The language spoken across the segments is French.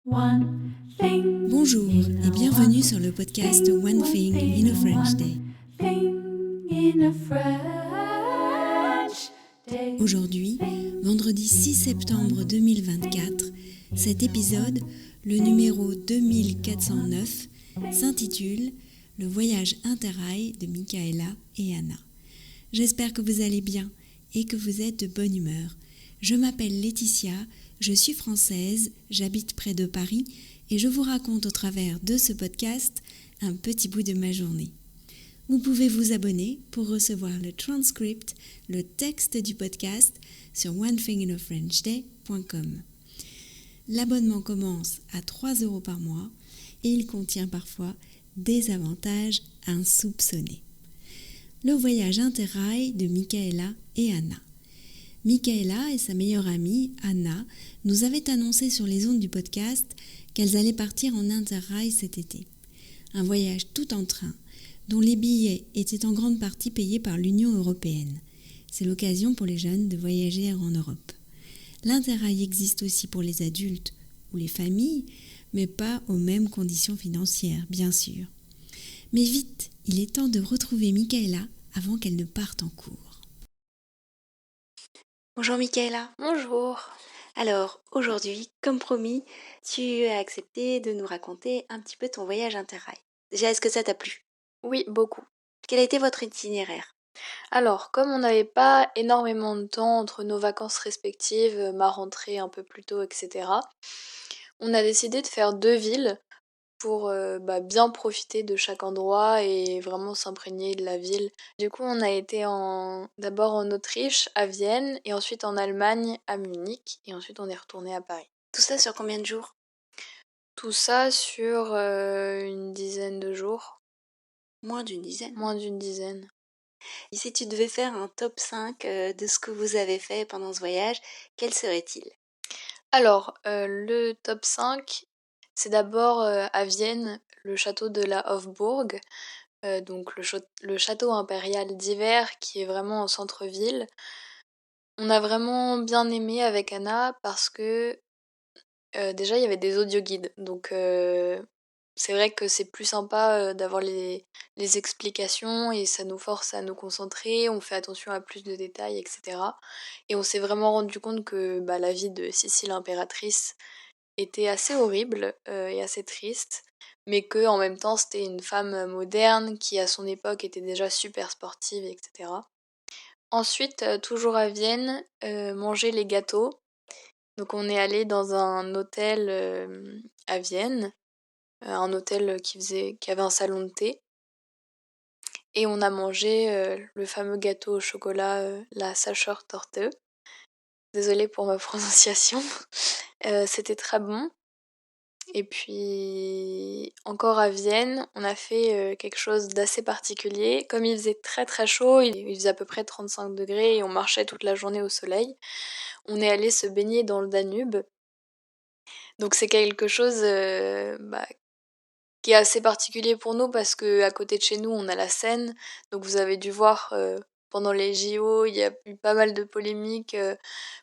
Bonjour et bienvenue sur le podcast One Thing in a French Day. Aujourd'hui, vendredi 6 septembre 2024, cet épisode, le numéro 2409, s'intitule Le voyage interrail de Michaela et Anna. J'espère que vous allez bien et que vous êtes de bonne humeur. Je m'appelle Laetitia, je suis française, j'habite près de Paris et je vous raconte au travers de ce podcast un petit bout de ma journée. Vous pouvez vous abonner pour recevoir le transcript, le texte du podcast sur onethinginafrenchday.com. L'abonnement commence à 3 € par mois et il contient parfois des avantages insoupçonnés. Le voyage interrail de Michaela et Anna. Michaela et sa meilleure amie, Anna, nous avaient annoncé sur les ondes du podcast qu'elles allaient partir en interrail cet été. Un voyage tout en train, dont les billets étaient en grande partie payés par l'Union européenne. C'est l'occasion pour les jeunes de voyager en Europe. L'interrail existe aussi pour les adultes ou les familles, mais pas aux mêmes conditions financières, bien sûr. Mais vite, il est temps de retrouver Michaela avant qu'elle ne parte en cours. Bonjour Michaela. Bonjour. Alors, aujourd'hui, comme promis, tu as accepté de nous raconter un petit peu ton voyage interrail. Déjà, est-ce que ça t'a plu? Oui, beaucoup. Quel a été votre itinéraire? Alors, comme on n'avait pas énormément de temps entre nos vacances respectives, ma rentrée un peu plus tôt, etc., on a décidé de faire 2 villes pour bien profiter de chaque endroit et vraiment s'imprégner de la ville. Du coup, on a été d'abord en Autriche, à Vienne, et ensuite en Allemagne, à Munich, et ensuite on est retourné à Paris. Tout ça sur combien de jours? Tout ça sur une dizaine de jours. Moins d'une dizaine. Moins d'une dizaine. Et si tu devais faire un top 5 de ce que vous avez fait pendant ce voyage, quel serait-il? Alors, le top 5, c'est d'abord à Vienne, le château de la Hofburg, donc le château impérial d'hiver qui est vraiment au centre-ville. On a vraiment bien aimé avec Anna parce que déjà il y avait des audioguides, donc c'est vrai que c'est plus sympa d'avoir les explications et ça nous force à nous concentrer, on fait attention à plus de détails, etc. Et on s'est vraiment rendu compte que la vie de Sissi l'impératrice était assez horrible et assez triste, mais que en même temps c'était une femme moderne qui à son époque était déjà super sportive, etc. Ensuite, toujours à Vienne, manger les gâteaux. Donc on est allé dans un hôtel à Vienne, un hôtel qui avait un salon de thé, et on a mangé le fameux gâteau au chocolat, la Sacher Torte. Désolée pour ma prononciation. C'était très bon. Et puis encore à Vienne, on a fait quelque chose d'assez particulier. Comme il faisait très très chaud, il faisait à peu près 35 degrés et on marchait toute la journée au soleil, on est allé se baigner dans le Danube. Donc c'est quelque chose qui est assez particulier pour nous parce que à côté de chez nous, on a la Seine. Donc vous avez dû voir pendant les JO, il y a eu pas mal de polémiques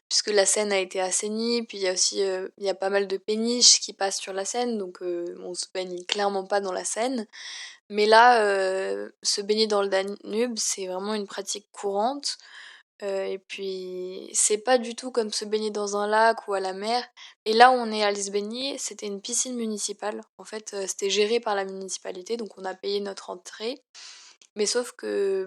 puisque la Seine a été assainie. Puis il y a aussi il y a pas mal de péniches qui passent sur la Seine, donc on se baigne clairement pas dans la Seine. Mais là, se baigner dans le Danube, c'est vraiment une pratique courante. Et puis c'est pas du tout comme se baigner dans un lac ou à la mer. Et là où on est allé se baigner, c'était une piscine municipale. En fait, c'était géré par la municipalité, donc on a payé notre entrée. Mais sauf que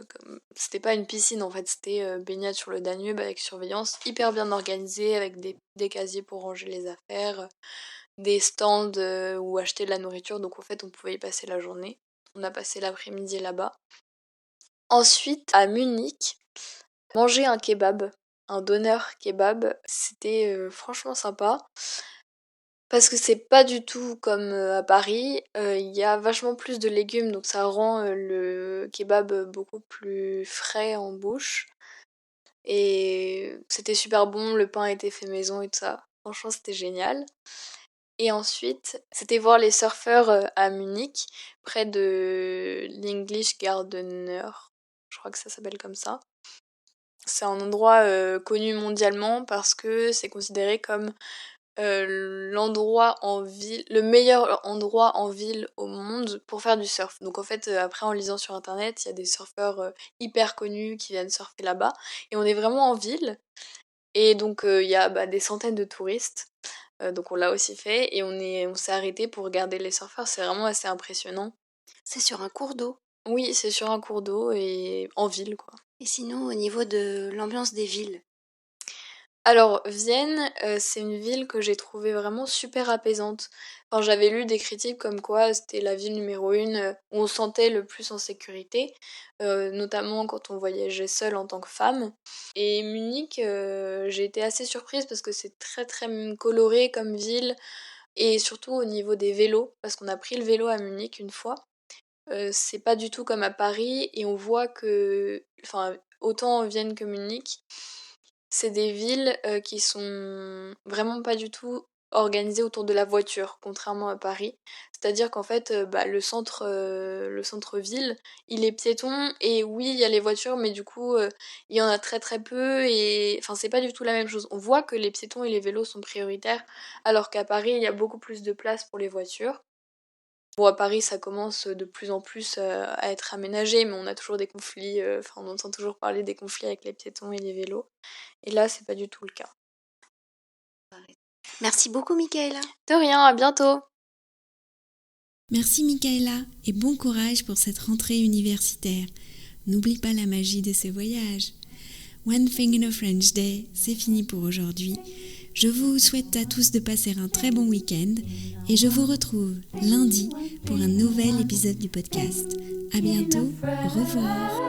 comme c'était pas une piscine en fait, c'était baignade sur le Danube avec surveillance, hyper bien organisée, avec des casiers pour ranger les affaires, des stands où acheter de la nourriture. Donc en fait, on pouvait y passer la journée. On a passé l'après-midi là-bas. Ensuite, à Munich, manger un kebab, un doner kebab, c'était franchement sympa. Parce que c'est pas du tout comme à Paris, il y a vachement plus de légumes, donc ça rend le kebab beaucoup plus frais en bouche. Et c'était super bon, le pain était fait maison et tout ça. Franchement, c'était génial. Et ensuite, c'était voir les surfeurs à Munich, près de l'English Gardener. Je crois que ça s'appelle comme ça. C'est un endroit connu mondialement parce que c'est considéré comme le meilleur endroit en ville au monde pour faire du surf. Donc en fait, après en lisant sur internet, il y a des surfeurs hyper connus qui viennent surfer là-bas. Et on est vraiment en ville. Et donc il y a des centaines de touristes. Donc on l'a aussi fait et on s'est arrêté pour regarder les surfeurs. C'est vraiment assez impressionnant. C'est sur un cours d'eau. Oui, c'est sur un cours d'eau et en ville, quoi. Et sinon, au niveau de l'ambiance des villes? Alors Vienne, c'est une ville que j'ai trouvée vraiment super apaisante. Enfin, j'avais lu des critiques comme quoi c'était la ville numéro 1, où on se sentait le plus en sécurité, notamment quand on voyageait seule en tant que femme. Et Munich, j'ai été assez surprise parce que c'est très, très, coloré comme ville et surtout au niveau des vélos, parce qu'on a pris le vélo à Munich une fois. C'est pas du tout comme à Paris et on voit que enfin, autant en Vienne que Munich, c'est des villes, qui sont vraiment pas du tout organisées autour de la voiture, contrairement à Paris. C'est-à-dire qu'en fait, le centre-ville, il est piéton et oui, il y a les voitures, mais du coup, il y en a très, très peu et enfin, c'est pas du tout la même chose. On voit que les piétons et les vélos sont prioritaires, alors qu'à Paris, il y a beaucoup plus de place pour les voitures. Bon, à Paris, ça commence de plus en plus à être aménagé, mais on a toujours des conflits, on entend toujours parler des conflits avec les piétons et les vélos. Et là, c'est pas du tout le cas. Merci beaucoup, Michaela. De rien, à bientôt. Merci Michaela et bon courage pour cette rentrée universitaire. N'oublie pas la magie de ce voyage. One Thing in a French Day, c'est fini pour aujourd'hui. Je vous souhaite à tous de passer un très bon week-end et je vous retrouve lundi pour un nouvel épisode du podcast. À bientôt, au revoir.